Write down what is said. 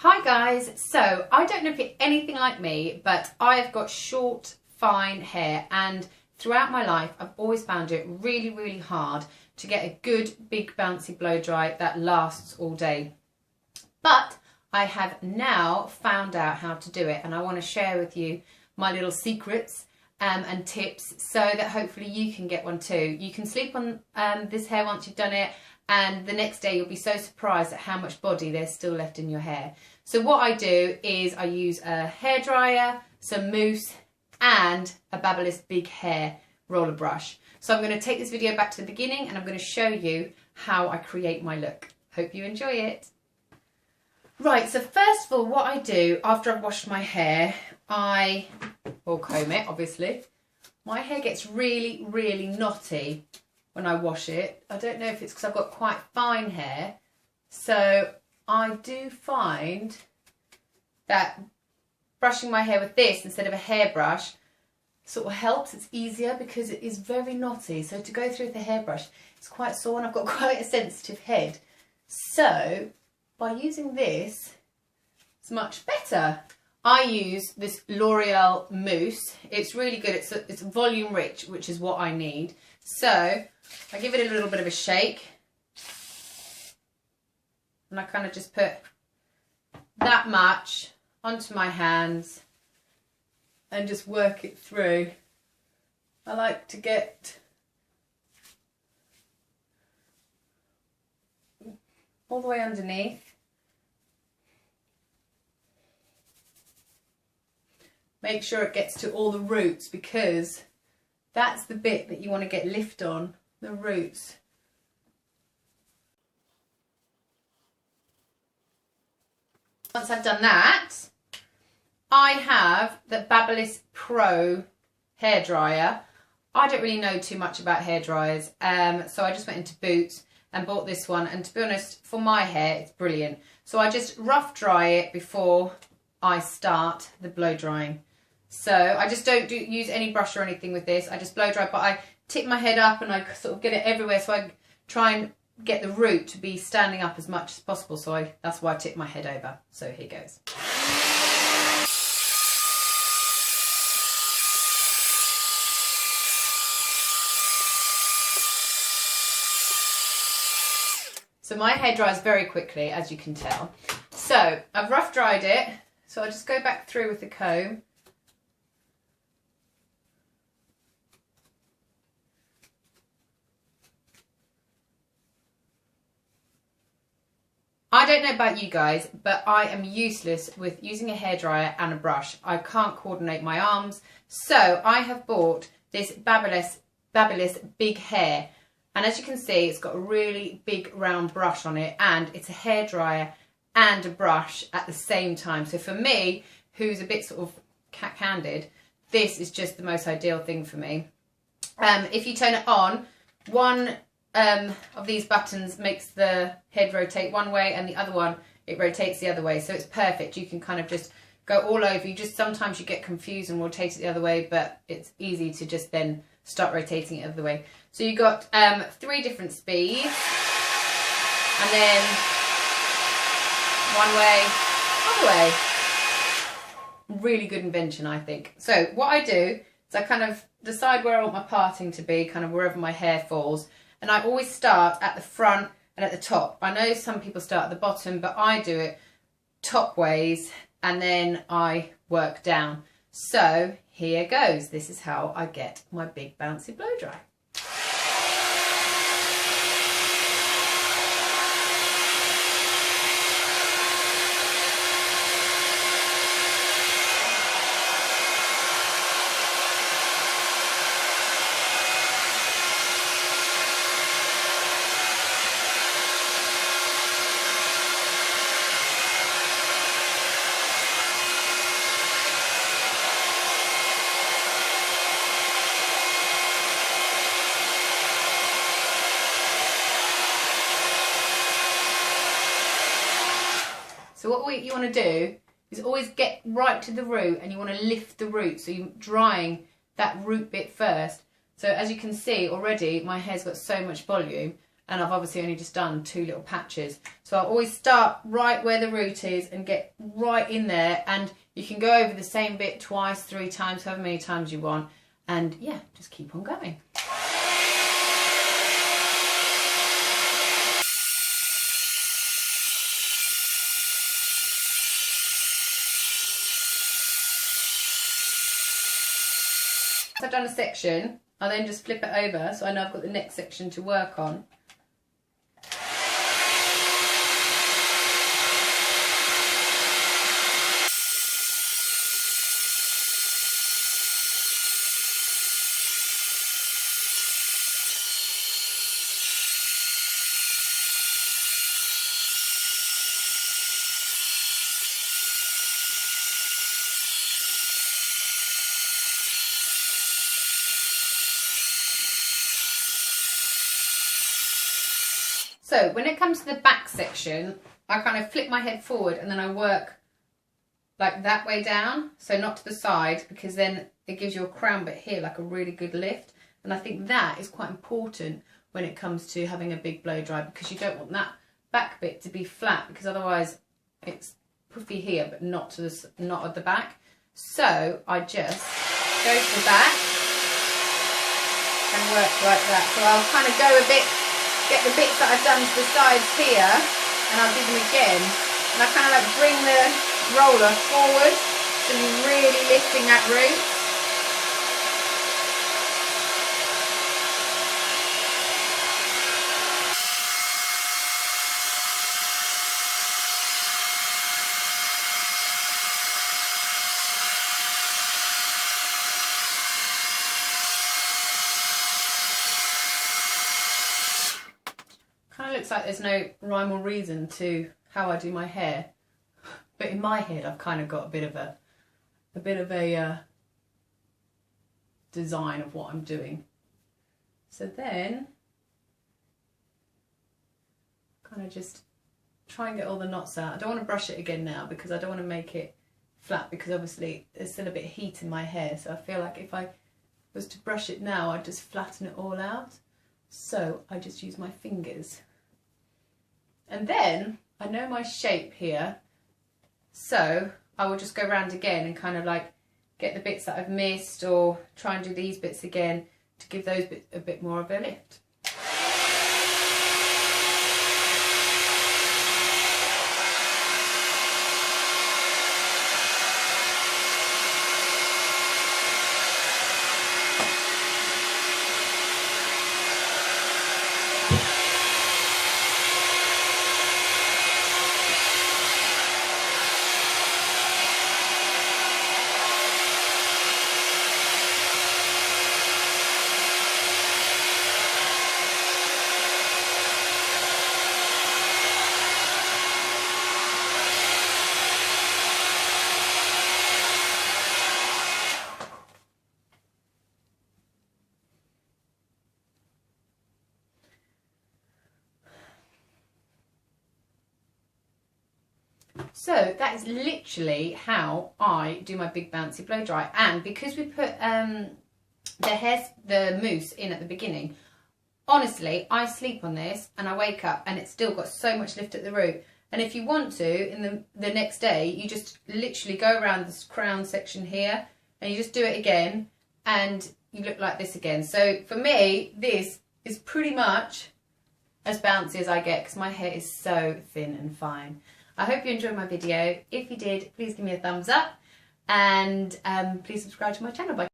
Hi guys, so I don't know if you're anything like me, but I've got short, fine hair, and throughout my life I've always found it really hard to get a good big bouncy blow dry that lasts all day. But I have now found out how to do it, and I want to share with you my little secrets and tips so that hopefully you can get one too. You can sleep on this hair once you've done it, and the next day you'll be so surprised at how much body there's still left in your hair. So what I do is I use a hairdryer, some mousse and a Babyliss Big Hair roller brush. So I'm going to take this video back to the beginning and I'm going to show you how I create my look. Hope you enjoy it. Right, so first of all, what I do after I've washed my hair, I will comb it, obviously. My hair gets really knotty when I wash it. I don't know if it's because I've got quite fine hair, so I do find that brushing my hair with this instead of a hairbrush sort of helps. It's easier because it is very knotty. So to go through with a hairbrush, it's quite sore, and I've got quite a sensitive head. So by using this, it's much better. I use this L'Oreal mousse. It's really good. It's volume rich, which is what I need. So I give it a little bit of a shake. And I kind of just put that much onto my hands and just work it through. I like to get all the way underneath. Make sure it gets to all the roots, because that's the bit that you want to get lift on, the roots. Once I've done that, I have the Babyliss Pro hairdryer. I don't really know too much about hairdryers, so I just went into Boots and bought this one, and to be honest, for my hair it's brilliant. So I just rough dry it before I start the blow drying. So I just don't use any brush or anything with this. I just blow dry, but I tip my head up and I sort of get it everywhere, so I try and get the root to be standing up as much as possible. So that's why I tip my head over. So here goes. So my hair dries very quickly, as you can tell. So I've rough dried it. So I just go back through with the comb. I don't know about you guys, but I am useless with using a hairdryer and a brush. I can't coordinate my arms. So I have bought this Babyliss Big Hair. And as you can see, it's got a really big round brush on it, and it's a hairdryer and a brush at the same time. So for me, who's a bit sort of cat-handed, this is just the most ideal thing for me. If you turn it on, one of these buttons makes the head rotate one way, and the other one, it rotates the other way. So it's perfect. You can kind of just go all over. Sometimes you get confused and rotate it the other way, but it's easy to just then start rotating it the other way. So you've got 3 different speeds, and then one way, other way. Really good invention, I think. So what I do is I kind of decide where I want my parting to be, kind of wherever my hair falls. And I always start at the front and at the top. I know some people start at the bottom, but I do it top ways and then I work down. So here goes. This is how I get my big bouncy blow dry. So what you want to do is always get right to the root, and you want to lift the root. So you're drying that root bit first. So as you can see already, my hair's got so much volume, and I've obviously only just done 2 little patches. So I always start right where the root is and get right in there, and you can go over the same bit twice, 3 times, however many times you want, and yeah, just keep on going. So I've done a section, I'll then just flip it over so I know I've got the next section to work on. So when it comes to the back section, I kind of flip my head forward and then I work like that way down, so not to the side, because then it gives you a crown bit here, like a really good lift. And I think that is quite important when it comes to having a big blow dry, because you don't want that back bit to be flat, because otherwise it's puffy here but not to the, not at the back. So I just go to the back and work like that. So I'll kind of go a bit, get the bits that I've done to the sides here, and I'll do them again. And I kind of like bring the roller forward, so you're really lifting that root. Kind of looks like there's no rhyme or reason to how I do my hair, but in my head I've kind of got a bit of a design of what I'm doing. So then kind of just try and get all the knots out. I don't want to brush it again now because I don't want to make it flat, because obviously there's still a bit of heat in my hair, so I feel like if I was to brush it now I'd just flatten it all out. So I just use my fingers. And then I know my shape here, so I will just go around again and kind of like get the bits that I've missed, or try and do these bits again to give those bits a bit more of a lift. So that is literally how I do my big bouncy blow dry. And because we put the mousse in at the beginning, honestly, I sleep on this and I wake up and it's still got so much lift at the root. And if you want to, in the next day, you just literally go around this crown section here and you just do it again and you look like this again. So for me, this is pretty much as bouncy as I get because my hair is so thin and fine. I hope you enjoyed my video. If you did, please give me a thumbs up and please subscribe to my channel. Bye.